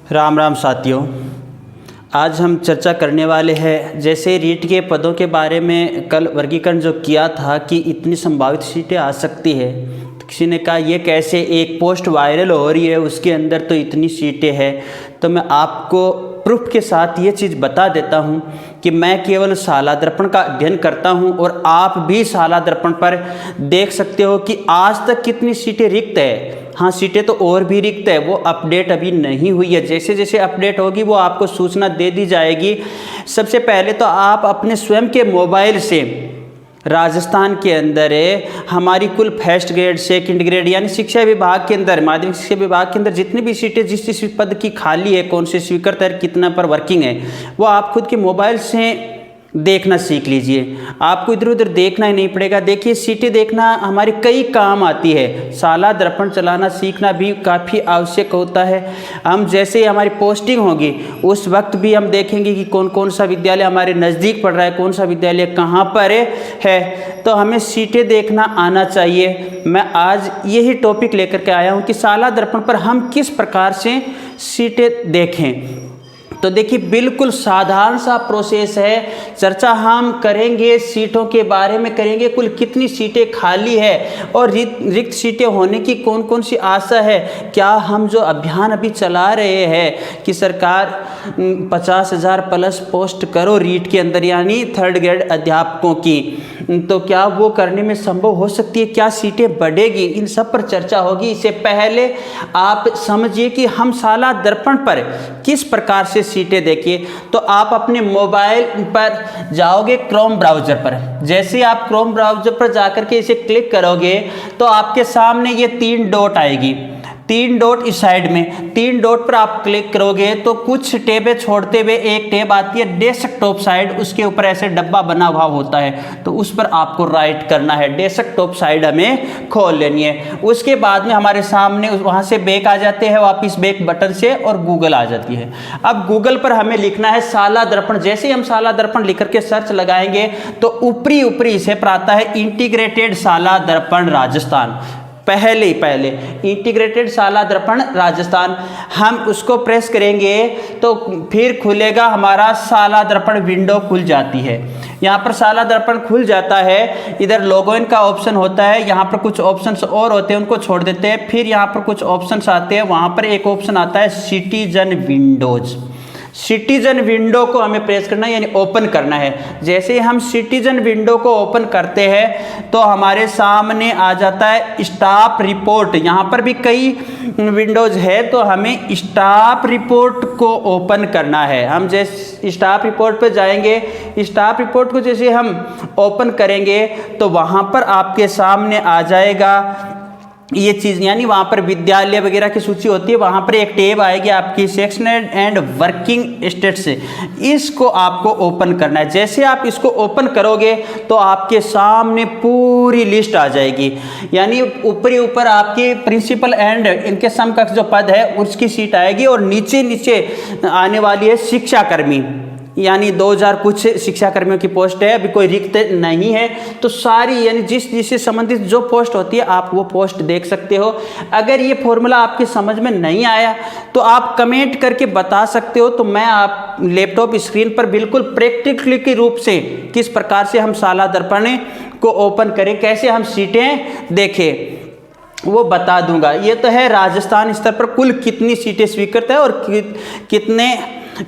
राम राम साथियों, आज हम चर्चा करने वाले हैं जैसे रीट के पदों के बारे में कल वर्गीकरण जो किया था कि इतनी संभावित सीटें आ सकती है। तो किसी ने कहा ये कैसे, एक पोस्ट वायरल हो रही है उसके अंदर तो इतनी सीटें हैं। तो मैं आपको प्रूफ के साथ ये चीज़ बता देता हूँ कि मैं केवल साला दर्पण का अध्ययन करता हूँ और आप भी साला दर्पण पर देख सकते हो कि आज तक कितनी सीटें रिक्त है। हाँ, सीटें तो और भी रिक्त है, वो अपडेट अभी नहीं हुई है। जैसे जैसे अपडेट होगी वो आपको सूचना दे दी जाएगी। सबसे पहले तो आप अपने स्वयं के मोबाइल से राजस्थान के अंदर हमारी कुल फर्स्ट ग्रेड, सेकंड ग्रेड यानी शिक्षा विभाग के अंदर, माध्यमिक शिक्षा विभाग के अंदर जितनी भी सीटें जिस पद की खाली है, कौन से स्वीकृत है, कितना पर वर्किंग है, वो आप खुद के मोबाइल से देखना सीख लीजिए। आपको इधर उधर देखना ही नहीं पड़ेगा। देखिए, सीटें देखना हमारे कई काम आती है। साला दर्पण चलाना सीखना भी काफ़ी आवश्यक होता है। हम जैसे ही हमारी पोस्टिंग होगी उस वक्त भी हम देखेंगे कि कौन कौन सा विद्यालय हमारे नज़दीक पड़ रहा है, कौन सा विद्यालय कहाँ पर है। तो हमें सीटें देखना आना चाहिए। मैं आज यही टॉपिक लेकर के आया हूँ कि साला दर्पण पर हम किस प्रकार से सीटें देखें। तो देखिए, बिल्कुल साधारण सा प्रोसेस है। चर्चा हम करेंगे सीटों के बारे में, करेंगे कुल कितनी सीटें खाली है और रिक्त सीटें होने की कौन कौन सी आशा है। क्या हम जो अभियान अभी चला रहे हैं कि सरकार 50,000 प्लस पोस्ट करो रीट के अंदर यानी थर्ड ग्रेड अध्यापकों की, तो क्या वो करने में संभव हो सकती है? क्या सीटें बढ़ेगी? इन सब पर चर्चा होगी। इससे पहले आप समझिए कि हम साला दर्पण पर किस प्रकार से सीटें देखिए। तो आप अपने मोबाइल पर जाओगे क्रोम ब्राउज़र पर। जैसे आप क्रोम ब्राउज़र पर जाकर के इसे क्लिक करोगे तो आपके सामने ये 3 डॉट आएगी। 3 डॉट इस साइड में, 3 डॉट पर आप क्लिक करोगे तो कुछ टेबें छोड़ते हुए एक टेब आती है डेस्कटॉप साइड। उसके ऊपर ऐसे डब्बा बना हुआ होता है, तो उस पर आपको राइट करना है। डेस्कटॉप साइड हमें खोल लेनी है। उसके बाद में हमारे सामने वहाँ से बैक आ जाते हैं, वापस बैक बटन से, और गूगल आ जाती है। अब गूगल पर हमें लिखना है साला दर्पण। जैसे ही हम साला दर्पण लिख करके सर्च लगाएंगे तो ऊपरी इसे पर आता है इंटीग्रेटेड साला दर्पण राजस्थान। पहले इंटीग्रेटेड साला दर्पण राजस्थान, हम उसको प्रेस करेंगे तो फिर खुलेगा हमारा साला दर्पण विंडो खुल जाती है। यहाँ पर साला दर्पण खुल जाता है। इधर लॉगिन का ऑप्शन होता है, यहाँ पर कुछ ऑप्शंस और होते हैं, उनको छोड़ देते हैं। फिर यहाँ पर कुछ ऑप्शंस आते हैं, वहाँ पर एक ऑप्शन आता है सिटीजन विंडोज। सिटीजन विंडो को हमें प्रेस करना है यानी ओपन करना है। जैसे ही हम सिटीजन विंडो को ओपन करते हैं तो हमारे सामने आ जाता है स्टाफ रिपोर्ट। यहाँ पर भी कई विंडोज है, तो हमें स्टाफ रिपोर्ट को ओपन करना है। हम जैसे स्टाफ रिपोर्ट पर जाएंगे, स्टाफ रिपोर्ट को जैसे हम ओपन करेंगे तो वहाँ पर आपके सामने आ जाएगा ये चीज़, यानी वहाँ पर विद्यालय वगैरह की सूची होती है। वहाँ पर एक टेब आएगी आपकी सेक्शन एंड वर्किंग स्टेट्स, इसको आपको ओपन करना है। जैसे आप इसको ओपन करोगे तो आपके सामने पूरी लिस्ट आ जाएगी, यानी ऊपर आपके प्रिंसिपल एंड इनके समकक्ष जो पद है उसकी सीट आएगी, और नीचे आने वाली है शिक्षाकर्मी, यानी 2000 कुछ शिक्षा कर्मियों की पोस्ट है। अभी कोई रिक्त नहीं है, तो सारी यानी जिससे संबंधित जो पोस्ट होती है आप वो पोस्ट देख सकते हो। अगर ये फॉर्मूला आपके समझ में नहीं आया तो आप कमेंट करके बता सकते हो, तो मैं आप लैपटॉप स्क्रीन पर बिल्कुल प्रैक्टिकली के रूप से किस प्रकार से हम साला दर्पण को ओपन करें, कैसे हम सीटें देखें, वो बता दूंगा। ये तो है राजस्थान स्तर पर कुल कितनी सीटें स्वीकृत है और कितने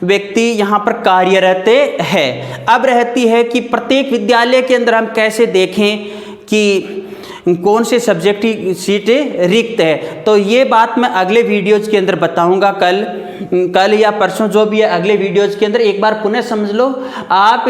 व्यक्ति यहाँ पर कार्यरत है। अब रहती है कि प्रत्येक विद्यालय के अंदर हम कैसे देखें कि कौन से सब्जेक्ट की सीटें रिक्त है। तो ये बात मैं अगले वीडियोज़ के अंदर बताऊंगा, कल या परसों, जो भी है अगले वीडियोज़ के अंदर। एक बार पुनः समझ लो, आप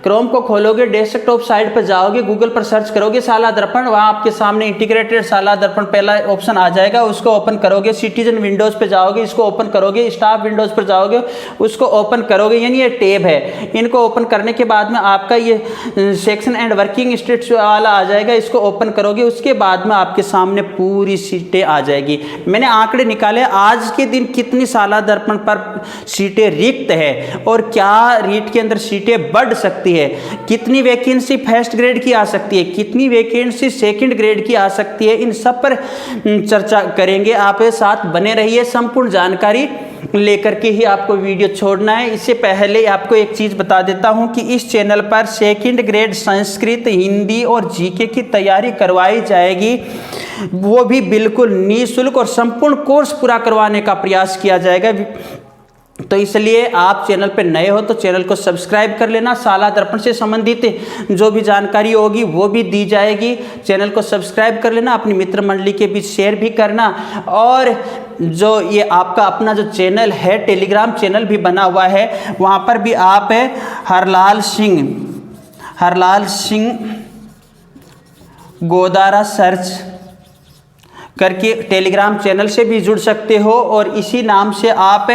क्रोम को खोलोगे, डेस्कटॉप साइट पर जाओगे, गूगल पर सर्च करोगे साला दर्पण, वहाँ आपके सामने इंटीग्रेटेड साला दर्पण पहला ऑप्शन आ जाएगा, उसको ओपन करोगे। सिटीजन विंडोज़ पे जाओगे, इसको ओपन करोगे। स्टाफ विंडोज़ पर जाओगे, उसको ओपन करोगे, यानी ये टेब है। इनको ओपन करने के बाद में आपका ये सेक्शन एंड वर्किंग स्टेट्स वाला आ जाएगा, इसको ओपन करोगे। उसके बाद में आपके सामने पूरी सीटें आ जाएगी। मैंने आंकड़े निकाले आज के दिन कितनी साला दर्पण पर सीटें रिक्त है और क्या रीट के अंदर सीटें बढ़ सकती सकती है, कितनी वैकेंसी फर्स्ट ग्रेड की आ सकती है, कितनी वैकेंसी सेकंड ग्रेड की आ सकती है, इन सब पर चर्चा करेंगे। आप साथ बने रहिए, संपूर्ण जानकारी लेकर के ही आपको वीडियो छोड़ना है। इससे पहले आपको एक चीज़ बता देता हूं कि इस चैनल पर सेकंड ग्रेड संस्कृत, हिंदी और जीके की तैयारी करवाई जाएगी, वो भी बिल्कुल निःशुल्क, और संपूर्ण कोर्स पूरा करवाने का प्रयास किया जाएगा। तो इसलिए आप चैनल पर नए हो तो चैनल को सब्सक्राइब कर लेना। शाला दर्पण से संबंधित जो भी जानकारी होगी वो भी दी जाएगी, चैनल को सब्सक्राइब कर लेना, अपनी मित्र मंडली के बीच शेयर भी करना। और जो ये आपका अपना जो चैनल है, टेलीग्राम चैनल भी बना हुआ है, वहाँ पर भी आप हरलाल सिंह गोदारा सर्च करके टेलीग्राम चैनल से भी जुड़ सकते हो, और इसी नाम से आप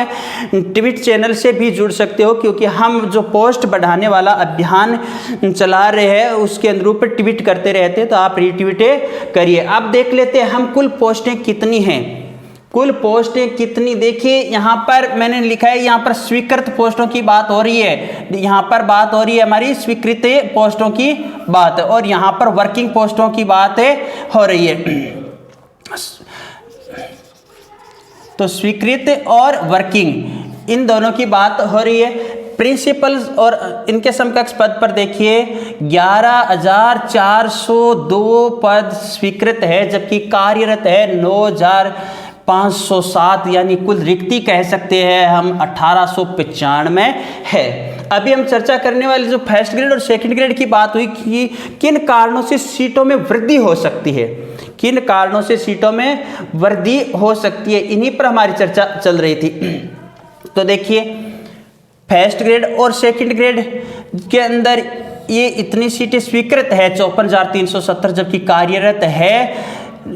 ट्वीट चैनल से भी जुड़ सकते हो, क्योंकि हम जो पोस्ट बढ़ाने वाला अभियान चला रहे हैं उसके अनुरूप ट्वीट करते रहते हैं, तो आप रीट्वीट करिए। अब देख लेते हैं हम कुल पोस्टें कितनी हैं। कुल पोस्टें कितनी, देखिए यहाँ पर मैंने लिखा है, यहाँ पर स्वीकृत पोस्टों की बात हो रही है, यहाँ पर बात हो रही है हमारी स्वीकृत पोस्टों की बात, और यहाँ पर वर्किंग पोस्टों की बात हो रही है। तो स्वीकृत और वर्किंग इन दोनों की बात हो रही है। प्रिंसिपल और इनके समकक्ष पद पर देखिए 11,402 पद स्वीकृत है, जबकि कार्यरत है 9,507, यानी कुल रिक्ति कह सकते हैं हम 1895 है। अभी हम चर्चा करने वाले जो फर्स्ट ग्रेड और सेकंड ग्रेड की बात हुई कि किन कारणों से सीटों में वृद्धि हो सकती है, किन कारणों से सीटों में वृद्धि हो सकती है, इन्हीं पर हमारी चर्चा चल रही थी। तो देखिए फर्स्ट ग्रेड और सेकंड ग्रेड के अंदर ये इतनी सीटें स्वीकृत है 54,370, जबकि कार्यरत है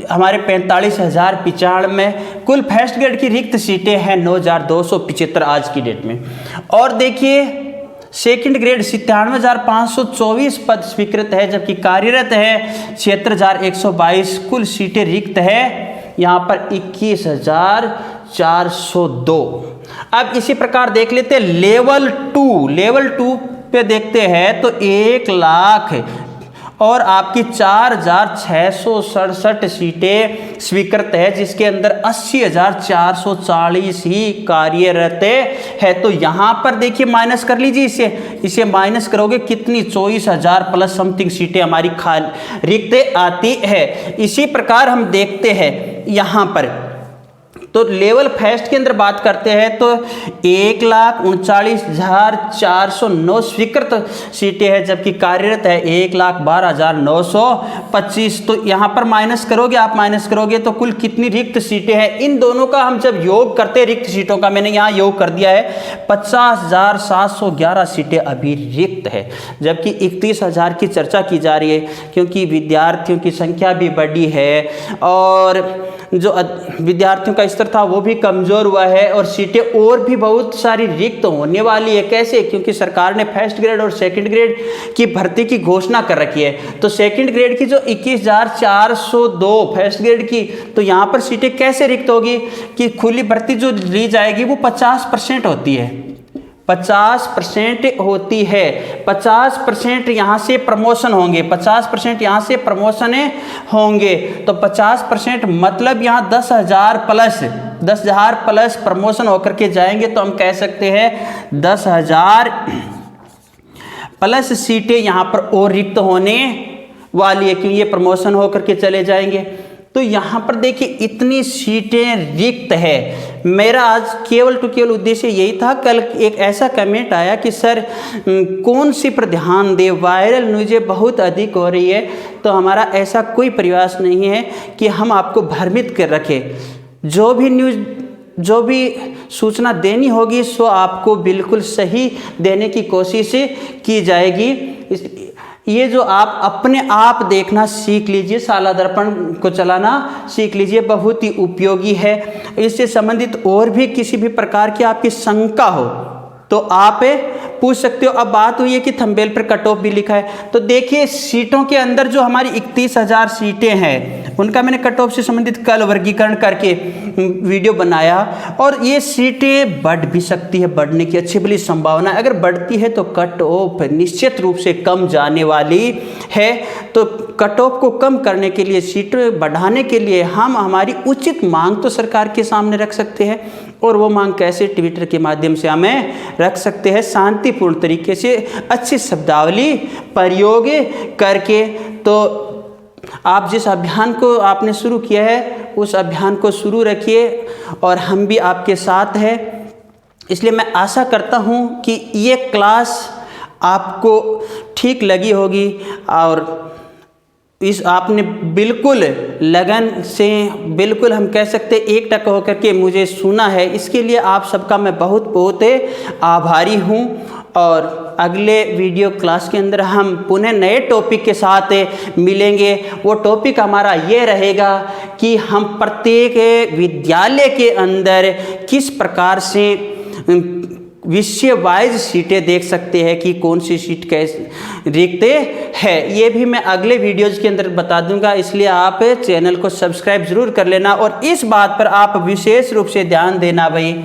हमारे 45,095। कुल फर्स्ट ग्रेड की रिक्त सीटें हैं 9,275 आज की डेट में। और देखिए सेकंड ग्रेड 97,524 पद स्वीकृत है, जबकि कार्यरत है 76,122। कुल सीटें रिक्त है यहाँ पर 21,402। अब इसी प्रकार देख लेते हैं लेवल 2 पे देखते हैं तो 1 लाख और आपकी 4,667 सीटें स्वीकृत है, जिसके अंदर 80,440 ही कार्यरत है। तो यहाँ पर देखिए माइनस कर लीजिए, इसे माइनस करोगे कितनी 24,000 प्लस समथिंग सीटें हमारी रिक्त आती है। इसी प्रकार हम देखते हैं यहाँ पर, तो लेवल फर्स्ट के अंदर बात करते हैं तो 1,39,409 स्वीकृत सीटें हैं, जबकि कार्यरत है 1,12,925। तो यहाँ पर माइनस करोगे, आप माइनस करोगे तो कुल कितनी रिक्त सीटें हैं। इन दोनों का हम जब योग करते हैं रिक्त सीटों का, मैंने यहाँ योग कर दिया है, 50,711 सीटें अभी रिक्त है, जबकि 31,000 की चर्चा की जा रही है, क्योंकि विद्यार्थियों की संख्या भी बढ़ी है और जो विद्यार्थियों का स्तर था वो भी कमज़ोर हुआ है, और सीटें और भी बहुत सारी रिक्त होने वाली है। कैसे? क्योंकि सरकार ने फर्स्ट ग्रेड और सेकंड ग्रेड की भर्ती की घोषणा कर रखी है। तो सेकंड ग्रेड की जो 21,402 फर्स्ट ग्रेड की, तो यहाँ पर सीटें कैसे रिक्त होगी कि खुली भर्ती जो ली जाएगी वो 50% होती है, 50% होती है। 50% यहाँ से प्रमोशन होंगे, 50% यहाँ से प्रमोशन होंगे। तो 50% मतलब यहाँ 10,000 प्लस प्रमोशन होकर के जाएंगे। तो हम कह सकते हैं 10,000 प्लस सीटें यहाँ पर और रिक्त होने वाली है, क्योंकि ये प्रमोशन होकर के चले जाएंगे। तो यहाँ पर देखिए इतनी सीटें रिक्त है। मेरा आज केवल उद्देश्य यही था। कल एक ऐसा कमेंट आया कि सर कौन सी पर ध्यान दे, वायरल न्यूज़ें बहुत अधिक हो रही है। तो हमारा ऐसा कोई प्रयास नहीं है कि हम आपको भ्रमित कर रखें। जो भी सूचना देनी होगी सो आपको बिल्कुल सही देने की कोशिश की जाएगी। ये जो आप अपने आप देखना सीख लीजिए, शाला दर्पण को चलाना सीख लीजिए, बहुत ही उपयोगी है। इससे संबंधित और भी किसी भी प्रकार की आपकी शंका हो तो आप पूछ सकते हो। अब बात हुई है कि थंबनेल पर कट ऑफ भी लिखा है, तो देखिए सीटों के अंदर जो हमारी 31,000 सीटें हैं उनका मैंने कट ऑफ से संबंधित कल वर्गीकरण करके वीडियो बनाया, और ये सीटें बढ़ भी सकती है, बढ़ने की अच्छी भली संभावना है। अगर बढ़ती है तो कट ऑफ निश्चित रूप से कम जाने वाली है। तो कट ऑफ को कम करने के लिए, सीटें बढ़ाने के लिए हम हमारी उचित मांग तो सरकार के सामने रख सकते हैं, और वो मांग कैसे, ट्विटर के माध्यम से हमें रख सकते हैं शांतिपूर्ण तरीके से, अच्छी शब्दावली प्रयोग करके। तो आप जिस अभियान को आपने शुरू किया है उस अभियान को शुरू रखिए, और हम भी आपके साथ हैं। इसलिए मैं आशा करता हूँ कि ये क्लास आपको ठीक लगी होगी, और इस आपने बिल्कुल लगन से, बिल्कुल हम कह सकते 1% होकर के मुझे सुना है, इसके लिए आप सबका मैं बहुत बहुत आभारी हूँ। और अगले वीडियो क्लास के अंदर हम पुनः नए टॉपिक के साथ मिलेंगे। वो टॉपिक हमारा ये रहेगा कि हम प्रत्येक विद्यालय के अंदर किस प्रकार से विषय वाइज सीटें देख सकते हैं कि कौन सी सीट कैसे रिक्त है, ये भी मैं अगले वीडियोज़ के अंदर बता दूंगा। इसलिए आप चैनल को सब्सक्राइब ज़रूर कर लेना, और इस बात पर आप विशेष रूप से ध्यान देना भाई,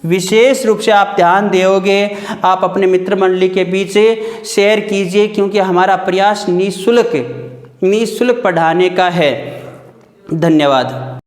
विशेष रूप से आप ध्यान दोगे, आप अपने मित्र मंडली के बीच शेयर कीजिए, क्योंकि हमारा प्रयास निःशुल्क पढ़ाने का है। धन्यवाद।